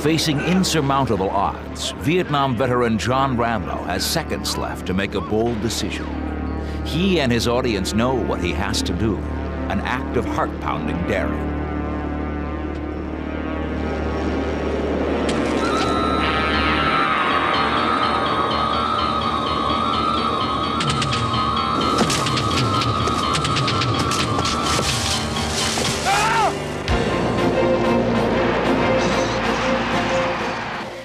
Facing insurmountable odds, Vietnam veteran John Rambo has seconds left to make a bold decision. He and his audience know what he has to do, an act of heart-pounding daring.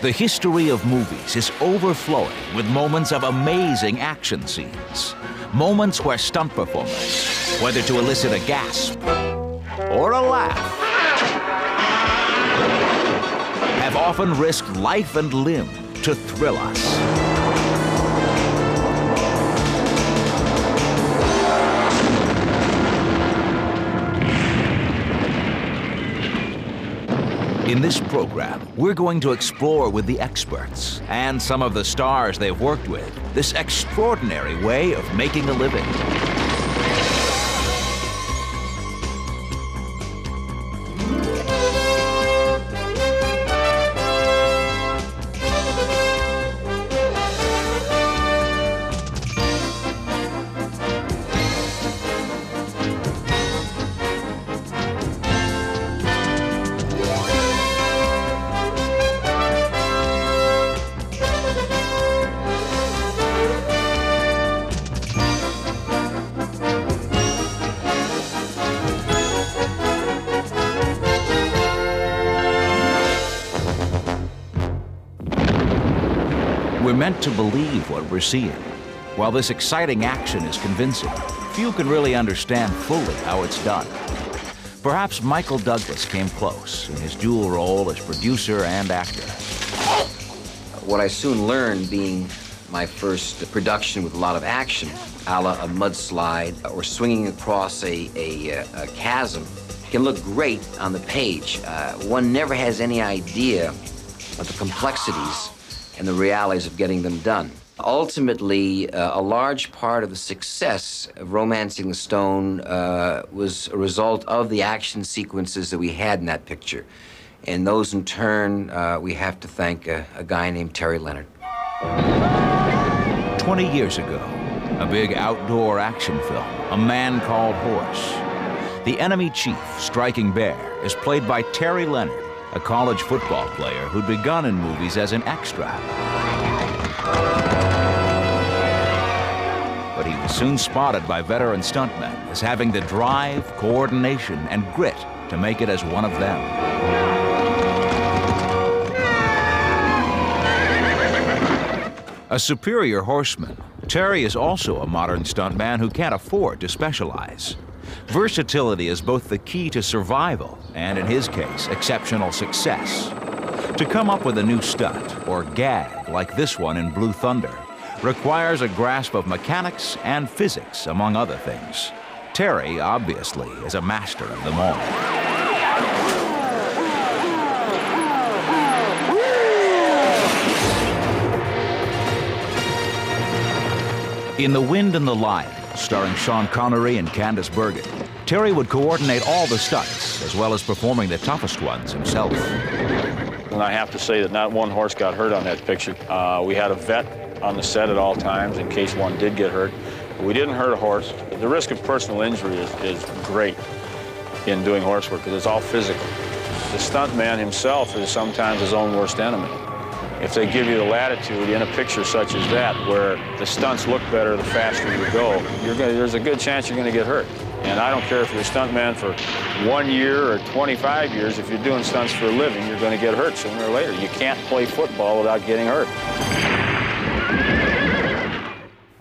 The history of movies is overflowing with moments of amazing action scenes. Moments where stunt performers, whether to elicit a gasp or a laugh, have often risked life and limb to thrill us. In this program, we're going to explore with the experts and some of the stars they've worked with this extraordinary way of making a living. We're meant to believe what we're seeing. While this exciting action is convincing, few can really understand fully how it's done. Perhaps Michael Douglas came close in his dual role as producer and actor. What I soon learned, being my first production with a lot of action, a la a mudslide or swinging across a chasm, can look great on the page. One never has any idea of the complexities and the realities of getting them done. Ultimately, a large part of the success of Romancing the Stone was a result of the action sequences that we had in that picture. And those, in turn, we have to thank a guy named Terry Leonard. 20 years ago, a big outdoor action film, A Man Called Horse. The enemy chief, Striking Bear, is played by Terry Leonard, a college football player who'd begun in movies as an extra. But he was soon spotted by veteran stuntmen as having the drive, coordination, and grit to make it as one of them. A superior horseman, Terry is also a modern stuntman who can't afford to specialize. Versatility is both the key to survival and, in his case, exceptional success. To come up with a new stunt or gag like this one in Blue Thunder requires a grasp of mechanics and physics, among other things. Terry, obviously, is a master of them all. In The Wind and the Lion, starring Sean Connery and Candice Bergen, Terry would coordinate all the stunts, as well as performing the toughest ones himself. And I have to say that not one horse got hurt on that picture. We had a vet on the set at all times in case one did get hurt. We didn't hurt a horse. The risk of personal injury is great in doing horse work because it's all physical. The stuntman himself is sometimes his own worst enemy. If they give you the latitude in a picture such as that, where the stunts look better the faster you go, there's a good chance you're going to get hurt. And I don't care if you're a stuntman for 1 year or 25 years, if you're doing stunts for a living, you're going to get hurt sooner or later. You can't play football without getting hurt.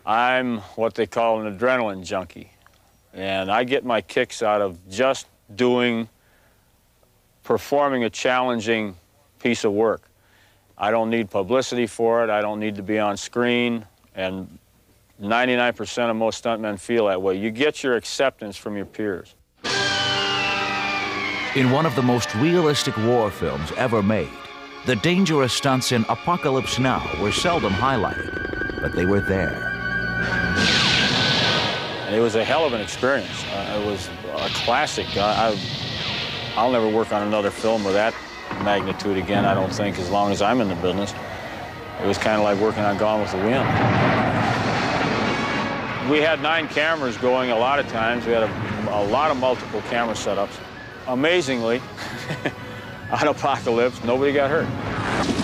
I'm what they call an adrenaline junkie. And I get my kicks out of just performing a challenging piece of work. I don't need publicity for it. I don't need to be on screen. And 99% of most stuntmen feel that way. You get your acceptance from your peers. In one of the most realistic war films ever made, the dangerous stunts in Apocalypse Now were seldom highlighted, but they were there. And it was a hell of an experience. It was a classic. I'll never work on another film with that magnitude again, I don't think, as long as I'm in the business. It was kind of like working on Gone with the Wind. We had 9 cameras going a lot of times. We had a lot of multiple camera setups. Amazingly, on Apocalypse, nobody got hurt.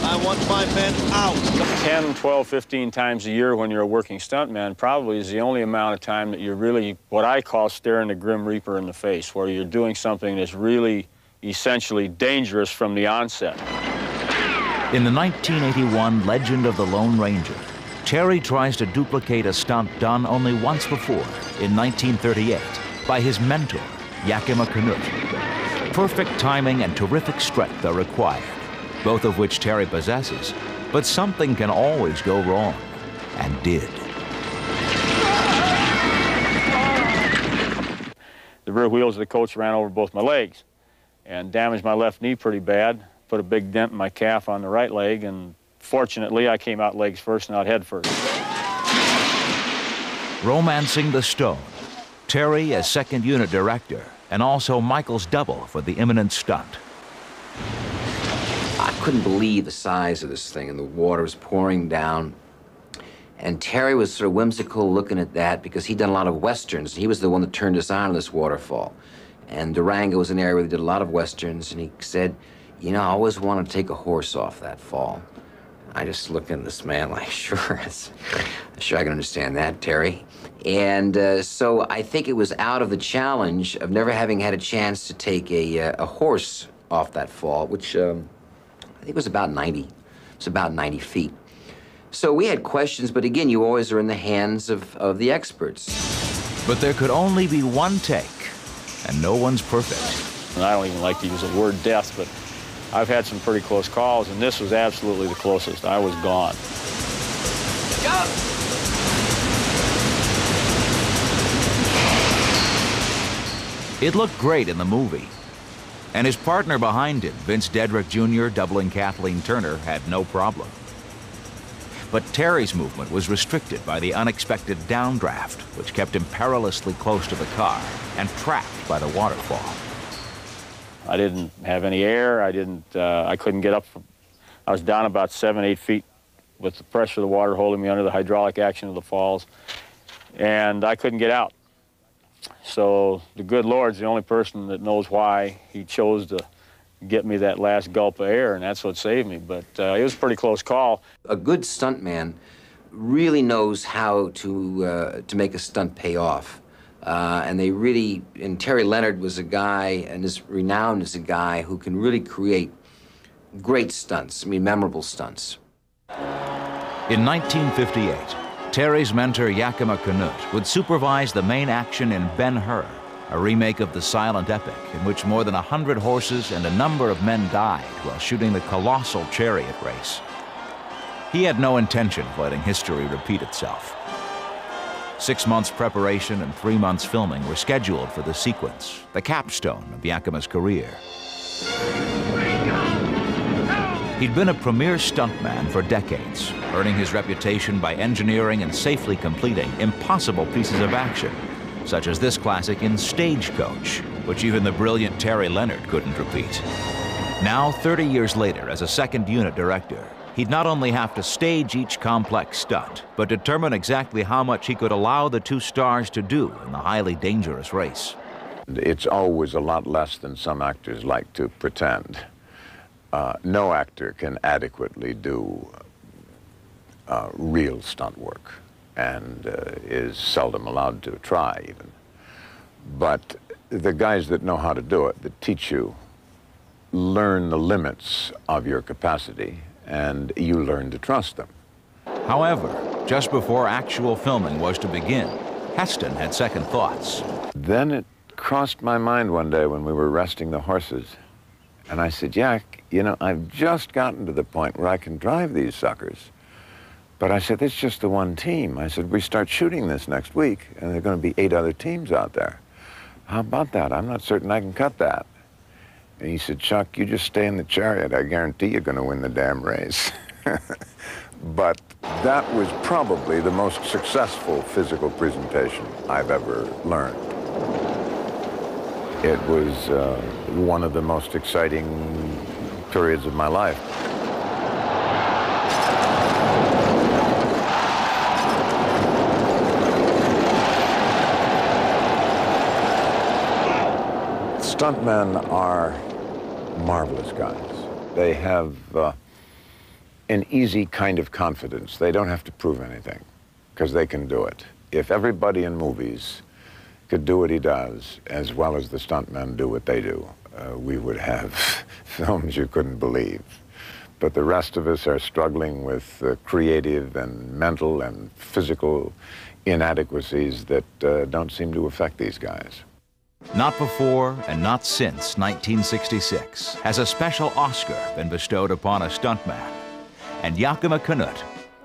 I want my men out. 10, 12, 15 times a year when you're a working stuntman probably is the only amount of time that you're really, what I call staring the Grim Reaper in the face, where you're doing something that's really essentially dangerous from the onset. In the 1981 Legend of the Lone Ranger, Terry tries to duplicate a stunt done only once before, in 1938, by his mentor, Yakima Canute. Perfect timing and terrific strength are required, both of which Terry possesses, but something can always go wrong, and did. The rear wheels of the coach ran over both my legs and damaged my left knee pretty bad, put a big dent in my calf on the right leg, and fortunately I came out legs first, not head first. Romancing the Stone, Terry as second unit director, and also Michael's double for the imminent stunt. I couldn't believe the size of this thing, and the water was pouring down. And Terry was sort of whimsical looking at that because he'd done a lot of Westerns. He was the one that turned us on to this waterfall. And Durango was an area where they did a lot of Westerns, and he said, you know, I always wanted to take a horse off that fall. I just looked at this man like, sure I can understand that, Terry. And so I think it was out of the challenge of never having had a chance to take a horse off that fall, which I think was about 90. It's about 90 feet. So we had questions, but again, you always are in the hands of the experts. But there could only be one take, and no one's perfect. And I don't even like to use the word death, but I've had some pretty close calls, and this was absolutely the closest. I was gone. Go! It looked great in the movie. And his partner behind him, Vince Dedrick Jr., doubling Kathleen Turner, had no problem. But Terry's movement was restricted by the unexpected downdraft, which kept him perilously close to the car and trapped by the waterfall. I didn't have any air. I couldn't get up. I was down about 7, 8 feet with the pressure of the water holding me under, the hydraulic action of the falls, and I couldn't get out. So the good Lord's the only person that knows why he chose to get me that last gulp of air, and that's what saved me. But it was a pretty close call. A good stuntman really knows how to make a stunt pay off. And they really, and Terry Leonard was a guy, and is renowned as a guy who can really create great stunts, I mean, memorable stunts. In 1958, Terry's mentor Yakima Canute would supervise the main action in Ben-Hur, a remake of the silent epic in which more than 100 horses and a number of men died while shooting the colossal chariot race. He had no intention of letting history repeat itself. 6 months preparation and 3 months filming were scheduled for the sequence, the capstone of Yakima's career. He'd been a premier stuntman for decades, earning his reputation by engineering and safely completing impossible pieces of action, such as this classic in Stagecoach, which even the brilliant Terry Leonard couldn't repeat. Now, 30 years later, as a second unit director, he'd not only have to stage each complex stunt, but determine exactly how much he could allow the two stars to do in the highly dangerous race. It's always a lot less than some actors like to pretend. No actor can adequately do real stunt work, and is seldom allowed to try even. But the guys that know how to do it, that teach you, learn the limits of your capacity, and you learn to trust them. However, just before actual filming was to begin, Heston had second thoughts. Then it crossed my mind one day when we were resting the horses, and I said, Jack, you know, I've just gotten to the point where I can drive these suckers. But I said, it's just the one team. I said, we start shooting this next week, and there are going to be 8 other teams out there. How about that? I'm not certain I can cut that. And he said, Chuck, you just stay in the chariot. I guarantee you're going to win the damn race. But that was probably the most successful physical presentation I've ever learned. It was one of the most exciting periods of my life. Stuntmen are marvelous guys. They have an easy kind of confidence. They don't have to prove anything because they can do it. If everybody in movies could do what he does as well as the stuntmen do what they do, we would have films you couldn't believe. But the rest of us are struggling with creative and mental and physical inadequacies that don't seem to affect these guys. Not before and not since 1966 has a special Oscar been bestowed upon a stuntman, and Yakima Canutt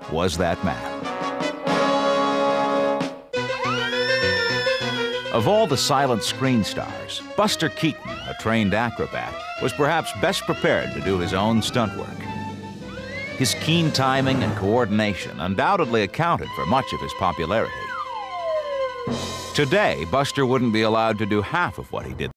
was that man. Of all the silent screen stars, Buster Keaton, a trained acrobat, was perhaps best prepared to do his own stunt work. His keen timing and coordination undoubtedly accounted for much of his popularity. Today, Buster wouldn't be allowed to do half of what he did